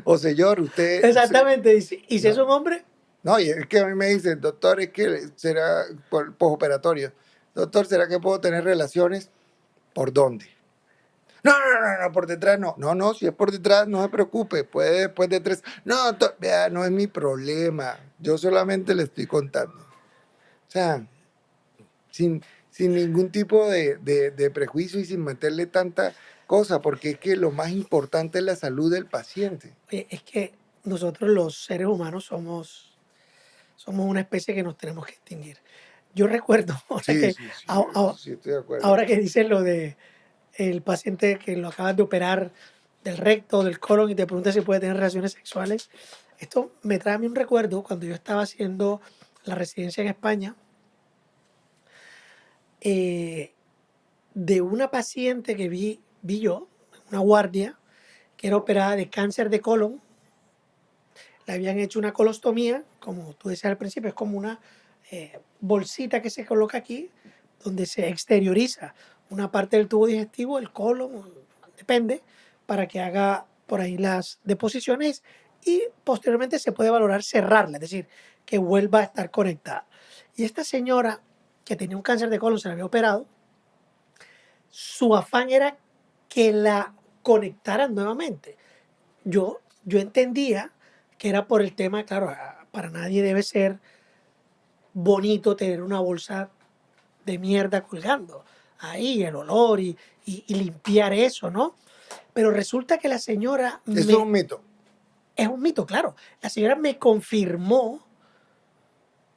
O señor, usted... Exactamente, y si es No, un hombre, no, y es que a mí me dicen, doctor, es que será por postoperatorio. Doctor, ¿será que puedo tener relaciones? ¿Por dónde? No, por detrás no. No, si es por detrás, no se preocupe, puede después de 3. No, doctor, vea, no es mi problema. Yo solamente le estoy contando. O sea, sin, sin ningún tipo de prejuicio y sin meterle tanta cosa, porque es que lo más importante es la salud del paciente. oye, es que nosotros los seres humanos somos una especie que nos tenemos que extinguir. Yo recuerdo, Sí, sí, sí, eso sí estoy de acuerdo. ahora que dices lo de el paciente que lo acabas de operar del recto, del colon y te pregunta si puede tener relaciones sexuales, esto me trae a mí un recuerdo cuando yo estaba haciendo la residencia en España, eh, de una paciente que vi yo, una guardia, que era operada de cáncer de colon. Le habían hecho una colostomía, como tú decías al principio, es como una bolsita que se coloca aquí, donde se exterioriza una parte del tubo digestivo, el colon, depende, para que haga por ahí las deposiciones y posteriormente se puede valorar cerrarla, es decir, que vuelva a estar conectada. Y esta señora que tenía un cáncer de colon, se la había operado, su afán era que la conectaran nuevamente. Yo entendía que era por el tema, claro, para nadie debe ser bonito tener una bolsa de mierda colgando ahí, el olor y limpiar eso, ¿no? Pero resulta que la señora Eso es un mito. es un mito, claro. La señora me confirmó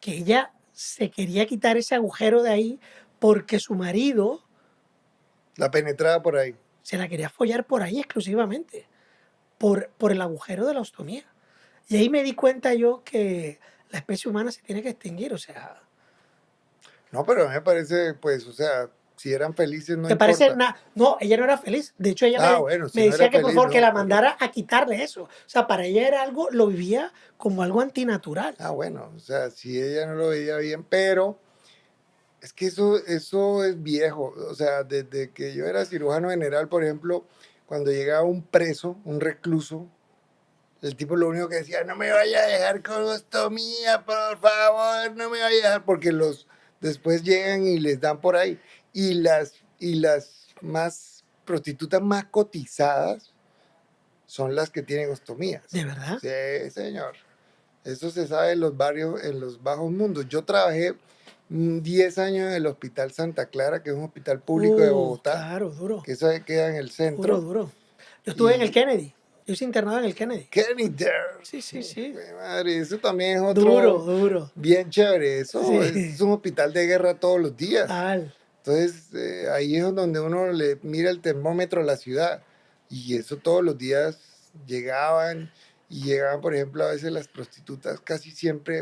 que ella se quería quitar ese agujero de ahí porque su marido La penetrada por ahí. se la quería follar por ahí exclusivamente, por el agujero de la ostomía. Y ahí me di cuenta yo que la especie humana se tiene que extinguir, o sea, No, pero a mí me parece, pues, o sea, si eran felices no ¿te parece importa. nada? No, ella no era feliz. De hecho, ella Ah, bueno, me si no decía era que por feliz, favor que no, la pero... mandara a quitarle eso. O sea, para ella era algo, lo vivía como algo antinatural. Ah, bueno, o sea, si ella no lo veía bien, pero es que eso es viejo. O sea, desde que yo era cirujano general, por ejemplo, cuando llegaba un preso, un recluso, el tipo lo único que decía, no me vaya a dejar con ostomía, por favor, no me vaya a dejar, porque los después llegan y les dan por ahí. Y las más prostitutas más cotizadas son las que tienen ostomías. ¿De verdad? Sí, señor. Eso se sabe en los barrios, en los bajos mundos. Yo trabajé 10 años en el Hospital Santa Clara, que es un hospital público de Bogotá, Claro, duro, que eso queda en el duro, centro. duro. Yo estuve en el Y Kennedy. Yo hice internado en el Kennedy. Kenny Dare, Sí, sí, sí. madre, eso también es Duro, otro duro. bien chévere. Eso es Sí, un hospital de guerra todos los días. total. Entonces, ahí es donde uno le mira el termómetro a la ciudad. Y eso todos los días llegaban, por ejemplo, a veces las prostitutas casi siempre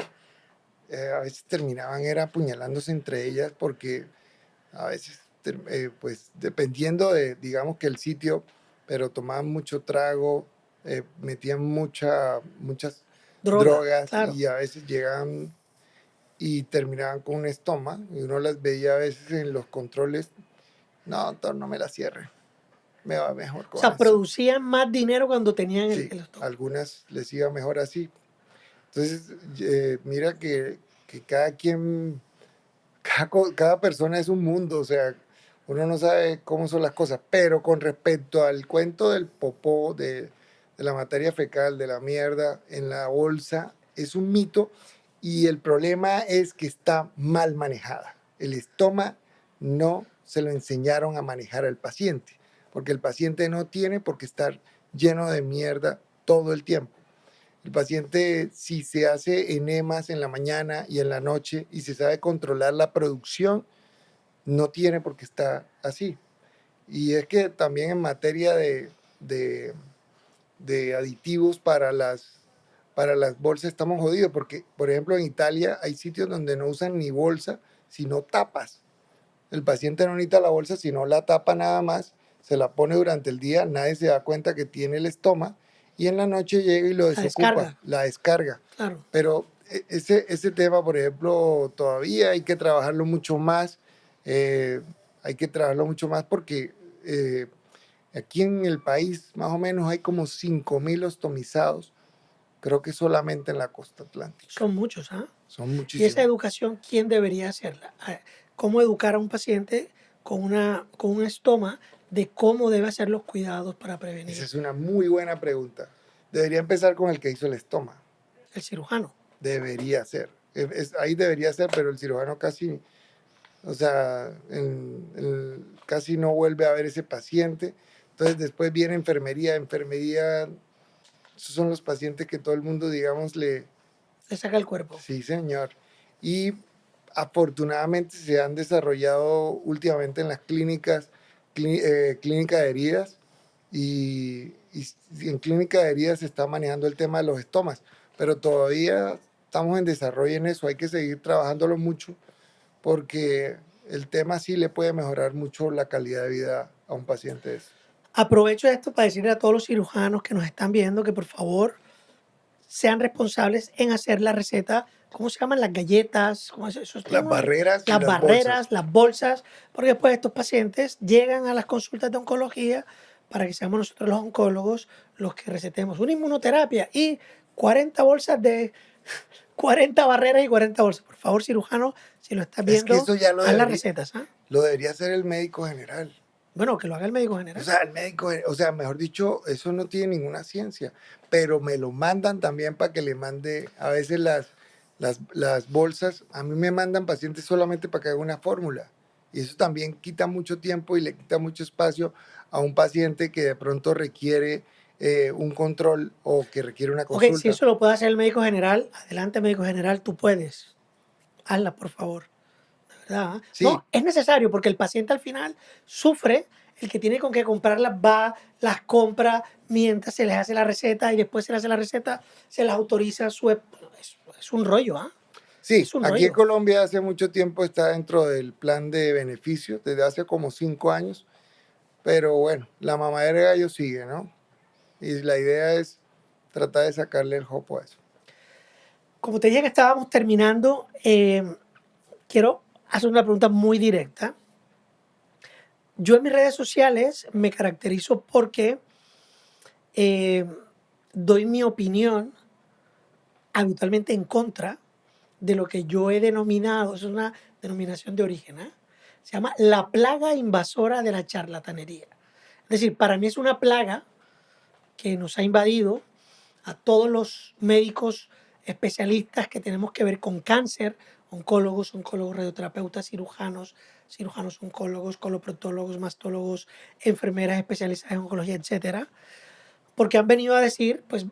a veces terminaban era apuñalándose entre ellas porque a veces, pues dependiendo de, digamos que el sitio, pero tomaban mucho trago, metían muchas Droga, drogas claro. y a veces llegaban y terminaban con un estoma y uno las veía a veces en los controles, no, doctor, no me la cierre, me va mejor O con sea, eso. producían más dinero cuando tenían Sí, el estómago. algunas les iba mejor así. Entonces, mira que cada quien, cada persona es un mundo, o sea, uno no sabe cómo son las cosas, pero con respecto al cuento del popó, de la materia fecal, de la mierda en la bolsa, es un mito y el problema es que está mal manejada. El estómago no se lo enseñaron a manejar al paciente, porque el paciente no tiene por qué estar lleno de mierda todo el tiempo. El paciente, si se hace enemas en la mañana y en la noche y se sabe controlar la producción, no tiene por qué estar así. Y es que también en materia de, de aditivos para las bolsas estamos jodidos, porque, por ejemplo, en Italia hay sitios donde no usan ni bolsa, sino tapas. El paciente no necesita la bolsa, sino la tapa nada más, se la pone durante el día, nadie se da cuenta que tiene el estómago y en la noche llega y lo La desocupa, descarga, la descarga. claro. Pero ese tema, por ejemplo, todavía hay que trabajarlo mucho más, eh, hay que trabajarlo mucho más porque eh, aquí en el país más o menos hay como 5.000 ostomizados, creo que solamente en la costa atlántica. Son muchos, ¿ah? Son Y esa muchísimos. educación, ¿quién debería hacerla? ¿Cómo educar a un paciente con un estoma de cómo debe hacer los cuidados para Esa prevenir es una muy buena pregunta. Debería empezar con el que hizo el estómago. el cirujano? Debería ser. Ahí debería ser, pero el cirujano casi, o sea, casi no vuelve a ver ese paciente. Entonces después viene enfermería. Enfermería, esos son los pacientes que todo el mundo, digamos, Le saca el cuerpo. sí, señor. Y afortunadamente se han desarrollado últimamente en las clínicas, clínica de heridas, y en clínica de heridas se está manejando el tema de los estomas, pero todavía estamos en desarrollo en eso, hay que seguir trabajándolo mucho porque el tema sí le puede mejorar mucho la calidad de vida a un paciente de eso. Aprovecho esto para decirle a todos los cirujanos que nos están viendo que por favor sean responsables en hacer la receta, ¿cómo se llaman? Las galletas, ¿cómo es eso? Tiene Las un nombre. barreras y Las las bolsas. barreras, las bolsas, porque después estos pacientes llegan a las consultas de oncología para que seamos nosotros los oncólogos los que recetemos una inmunoterapia y 40 bolsas de 40 barreras y 40 bolsas. Por favor, cirujano, si lo estás Es que viendo, eso ya haz las recetas. ¿Ah? lo debería hacer el médico general. Bueno, que lo haga el médico O general. sea, el médico, o sea, mejor dicho, eso no tiene ninguna ciencia, pero me lo mandan también para que le mande a veces las bolsas. A mí me mandan pacientes solamente para que haga una fórmula. Y eso también quita mucho tiempo y le quita mucho espacio a un paciente que de pronto requiere un control o que requiere una Ok, si consulta. eso lo puede hacer el médico general, adelante médico general, tú puedes. Hazla, por favor. ¿Verdad? Sí, No, es necesario porque el paciente al final sufre, el que tiene con qué comprarlas va, las compra mientras se les hace la receta y después se le hace la receta, se las autoriza su... Es un rollo, ¿ah? sí, Es un aquí en rollo. Colombia hace mucho tiempo está dentro del plan de beneficios, desde hace como 5 años, pero bueno, la mamadera de gallo sigue, ¿no? Y la idea es tratar de sacarle el jopo a eso. Como te dije que estábamos terminando, quiero hacer una pregunta muy directa. Yo en mis redes sociales me caracterizo porque eh, doy mi opinión habitualmente en contra de lo que yo he denominado, es una denominación de origen, ¿eh? Se llama la plaga invasora de la charlatanería. Es decir, para mí es una plaga que nos ha invadido a todos los médicos especialistas que tenemos que ver con cáncer, oncólogos, oncólogos, radioterapeutas, cirujanos, cirujanos oncólogos, coloproctólogos, mastólogos, enfermeras especializadas en oncología, etcétera, porque han venido a decir, pues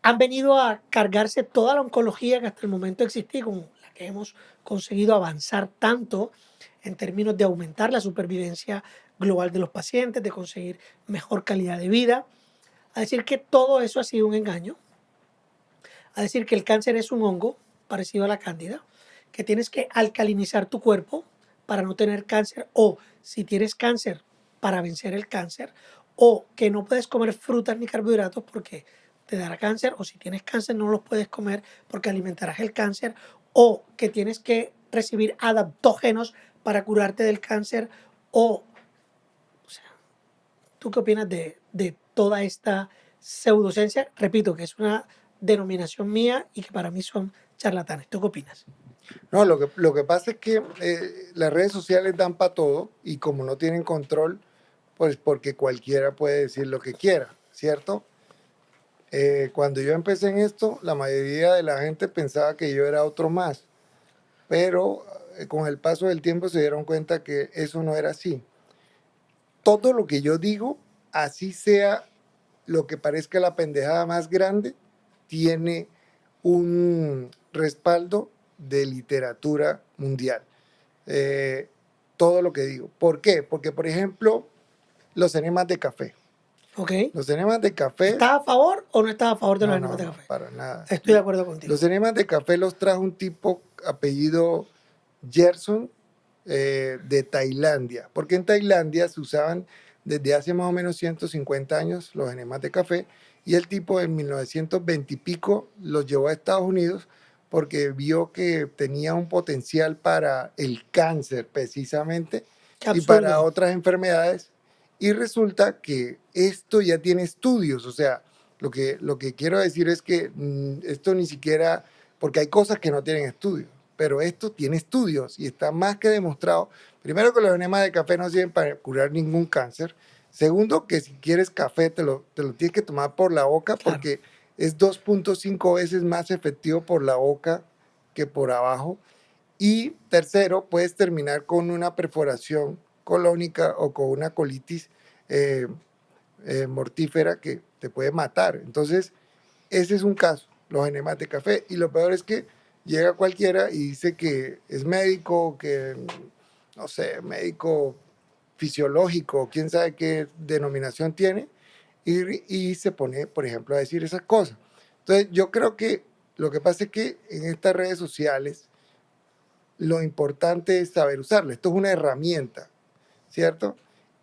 han venido a cargarse toda la oncología que hasta el momento existía, con la que hemos conseguido avanzar tanto en términos de aumentar la supervivencia global de los pacientes, de conseguir mejor calidad de vida, a decir que todo eso ha sido un engaño, a decir que el cáncer es un hongo parecido a la cándida, que tienes que alcalinizar tu cuerpo para no tener cáncer, o si tienes cáncer, para vencer el cáncer, o que no puedes comer frutas ni carbohidratos porque te dará cáncer, o si tienes cáncer no los puedes comer porque alimentarás el cáncer, o que tienes que recibir adaptógenos para curarte del cáncer, o sea, ¿tú qué opinas de toda esta pseudociencia? Repito, que es una denominación mía y que para mí son charlatanes. ¿Tú qué opinas? No, lo que pasa es que las redes sociales dan para todo y como no tienen control, pues porque cualquiera puede decir lo que quiera, ¿cierto? Cuando yo empecé en esto, la mayoría de la gente pensaba que yo era otro más, pero con el paso del tiempo se dieron cuenta que eso no era así. Todo lo que yo digo, así sea lo que parezca la pendejada más grande, tiene un respaldo de literatura mundial. Eh, todo lo que digo. ¿Por qué? Porque, por ejemplo, los enemas de café. ¿Ok? Los enemas de café, ¿Estás a favor o no estás a favor de los no, enemas no, de no, café? para nada. Estoy de acuerdo contigo. Los enemas de café los trajo un tipo apellido Gerson de Tailandia, porque en Tailandia se usaban desde hace más o menos 150 años los enemas de café y el tipo en 1920 y pico los llevó a Estados Unidos porque vio que tenía un potencial para el cáncer precisamente Qué y para absurdo. otras enfermedades y resulta que esto ya tiene estudios, o sea, lo que quiero decir es que esto ni siquiera, porque hay cosas que no tienen estudios, pero esto tiene estudios y está más que demostrado. Primero, que los enemas de café no sirven para curar ningún cáncer. Segundo, que si quieres café te lo tienes que tomar por la boca Claro. porque es 2.5 veces más efectivo por la boca que por abajo. Y tercero, puedes terminar con una perforación colónica o con una colitis eh, mortífera que te puede matar. Entonces, ese es un caso, los enemas de café. Y lo peor es que llega cualquiera y dice que es médico, que, no sé, médico fisiológico, quién sabe qué denominación tiene, y se pone, por ejemplo, a decir esas cosas. Entonces, yo creo que lo que pasa es que en estas redes sociales lo importante es saber usarla. Esto es una herramienta, ¿cierto?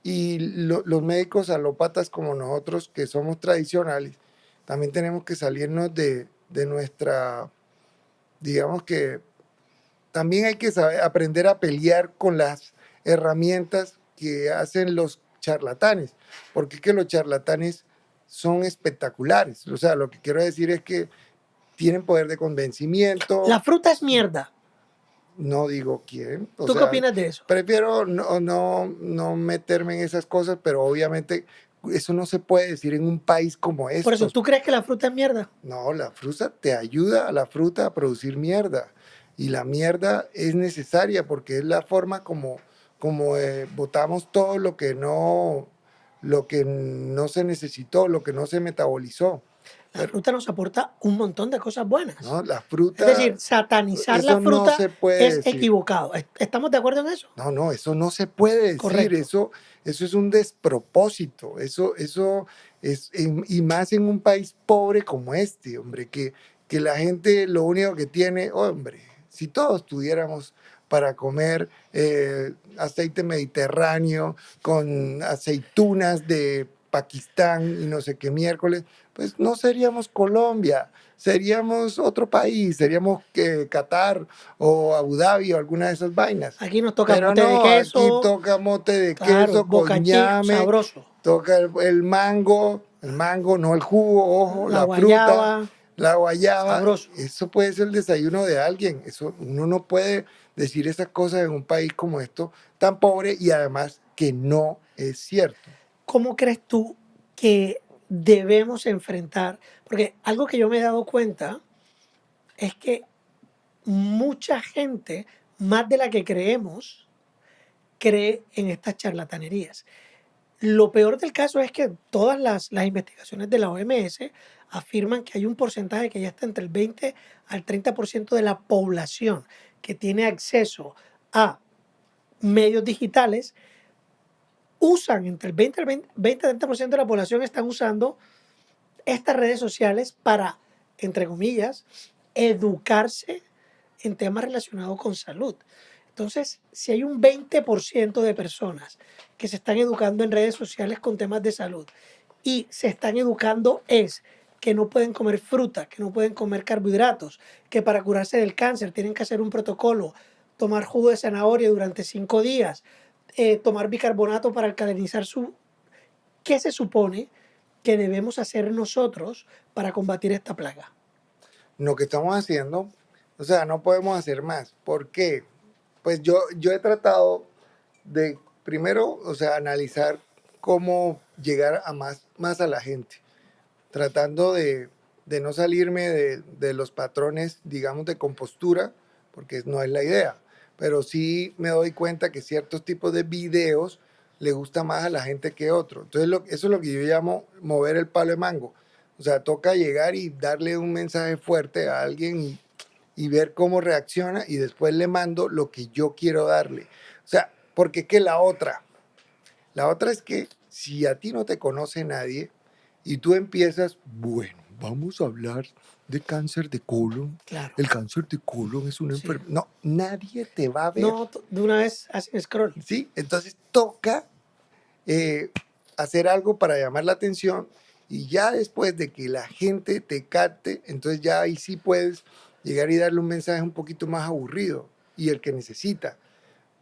Y los médicos alópatas como nosotros, que somos tradicionales, también tenemos que salirnos de nuestra, digamos que también hay que saber, aprender a pelear con las herramientas que hacen los charlatanes, porque es que los charlatanes son espectaculares. O sea, lo que quiero decir es que tienen poder de convencimiento, La fruta es mierda. no digo quién, o ¿Tú qué sea, opinas de eso? prefiero no meterme en esas cosas, pero obviamente eso no se puede decir en un país como Por eso, estos. ¿tú crees que la fruta es mierda? No, la fruta te ayuda a la fruta a producir mierda. Y la mierda es necesaria porque es la forma como botamos todo lo que no se necesitó, lo que no se metabolizó. La Pero, fruta nos aporta un montón de cosas buenas. no, la Es fruta, decir, satanizar la eso no fruta se puede es decir. equivocado. ¿Estamos de acuerdo en eso? No, no, eso no se puede decir, Correcto. eso es un despropósito, eso es, y más en un país pobre como este, hombre, que la gente lo único que tiene, hombre, si todos tuviéramos para comer aceite mediterráneo con aceitunas de Pakistán y no sé qué miércoles, pues no seríamos Colombia, seríamos otro país, seríamos Qatar o Abu Dhabi o alguna de esas vainas. Aquí nos toca Pero mote de no, aquí queso, toca mote de claro, queso con boca chica, ñame, sabroso. toca el mango, no el jugo, ojo, La la fruta, guayaba, la guayaba. sabroso. Eso puede ser el desayuno de alguien. Eso, uno no puede decir esas cosas en un país como esto, tan pobre y además que no es cierto. ¿Cómo crees tú que debemos enfrentar? Porque algo que yo me he dado cuenta es que mucha gente, más de la que creemos, cree en estas charlatanerías. Lo peor del caso es que todas las investigaciones de la OMS afirman que hay un porcentaje que ya está entre el 20 al 30% de la población que tiene acceso a medios digitales, usan entre el 20 al 30% de la población están usando estas redes sociales para, entre comillas, educarse en temas relacionados con salud. Entonces, si hay un 20% de personas que se están educando en redes sociales con temas de salud y se están educando es que no pueden comer fruta, que no pueden comer carbohidratos, que para curarse del cáncer tienen que hacer un protocolo, tomar jugo de zanahoria durante 5 días, tomar bicarbonato para alcalinizar su... ¿Qué se supone que debemos hacer nosotros para combatir esta plaga? Lo que estamos haciendo, o sea, no podemos hacer más. ¿Por qué? Pues yo he tratado de, primero, o sea, analizar cómo llegar a más a la gente, tratando de no salirme de los patrones, digamos, de compostura, porque no es la idea, pero sí me doy cuenta que ciertos tipos de videos le gusta más a la gente que otro. Entonces, eso es lo que yo llamo mover el palo de mango. O sea, toca llegar y darle un mensaje fuerte a alguien y ver cómo reacciona y después le mando lo que yo quiero darle. O sea, porque que la otra es que si a ti no te conoce nadie y tú empiezas, bueno, vamos a hablar de cáncer de colon. Claro, El cáncer de colon es una sí. enfermedad. No, nadie te va a ver. No, de una vez hacen scroll. ¿Sí? Entonces toca hacer algo para llamar la atención y ya después de que la gente te capte, entonces ya ahí sí puedes llegar y darle un mensaje un poquito más aburrido y el que necesita.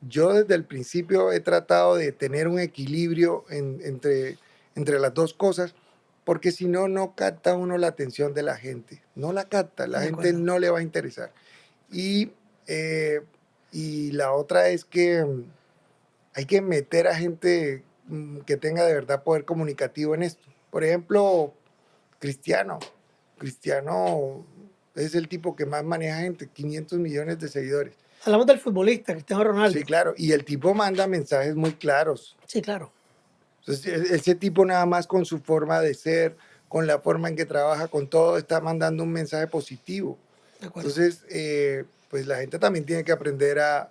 Yo desde el principio he tratado de tener un equilibrio entre las dos cosas, porque si no, no capta uno la atención de la gente. No la capta, la De gente acuerdo. no le va a interesar. Y, eh, y la otra es que hay que meter a gente que tenga de verdad poder comunicativo en esto. Por ejemplo, Cristiano. Cristiano es el tipo que más maneja gente, 500 millones de seguidores. Hablamos del futbolista, Cristiano Ronaldo. Sí, claro. Y el tipo manda mensajes muy claros. Sí, claro. Entonces, ese tipo nada más con su forma de ser, con la forma en que trabaja, con todo, está mandando un mensaje positivo. De acuerdo. Entonces, pues la gente también tiene que aprender a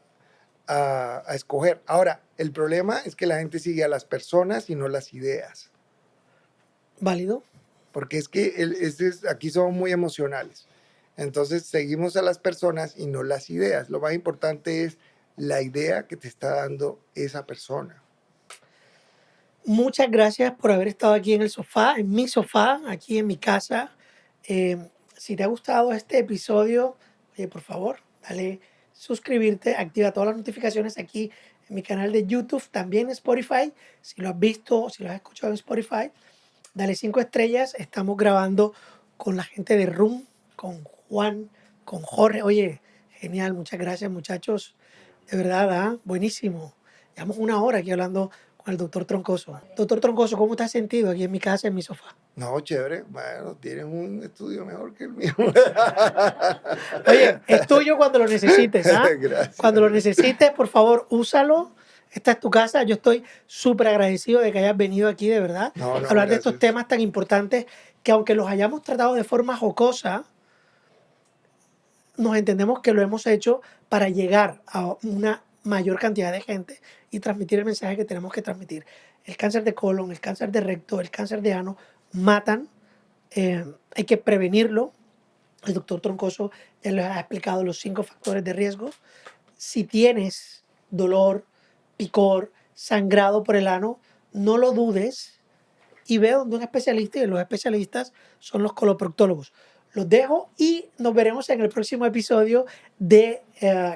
escoger. Ahora, el problema es que la gente sigue a las personas y no las ideas. Válido. Porque es que aquí somos muy emocionales. Entonces seguimos a las personas y no las ideas. Lo más importante es la idea que te está dando esa persona. Muchas gracias por haber estado aquí en el sofá, en mi sofá, aquí en mi casa. Si te ha gustado este episodio, por favor, dale suscribirte, activa todas las notificaciones aquí en mi canal de YouTube, también en Spotify. Si lo has visto, si lo has escuchado en Spotify, dale 5 estrellas. Estamos grabando con la gente de Room, con Juan, con Jorge. Oye, genial, muchas gracias muchachos. De verdad, buenísimo. Llevamos 1 hora aquí hablando con el doctor Troncoso. Doctor Troncoso, ¿cómo te has sentido aquí en mi casa, en mi sofá? No, chévere. Bueno, tienes un estudio mejor que el mío. Oye, es tuyo cuando lo necesites, ¿ah? Gracias. Cuando lo necesites, por favor, úsalo. Esta es tu casa. Yo estoy súper agradecido de que hayas venido aquí, de verdad, No, a hablar de estos gracias. temas tan importantes que aunque los hayamos tratado de forma jocosa, nos entendemos que lo hemos hecho para llegar a una mayor cantidad de gente y transmitir el mensaje que tenemos que transmitir. El cáncer de colon, el cáncer de recto, el cáncer de ano matan, hay que prevenirlo. El doctor Troncoso ya les ha explicado los 5 factores de riesgo. Si tienes dolor, picor, sangrado por el ano, no lo dudes y ve donde un especialista, y los especialistas son los coloproctólogos. Los dejo y nos veremos en el próximo episodio de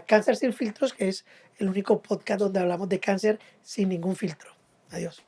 Cáncer sin filtros, que es el único podcast donde hablamos de cáncer sin ningún filtro. Adiós.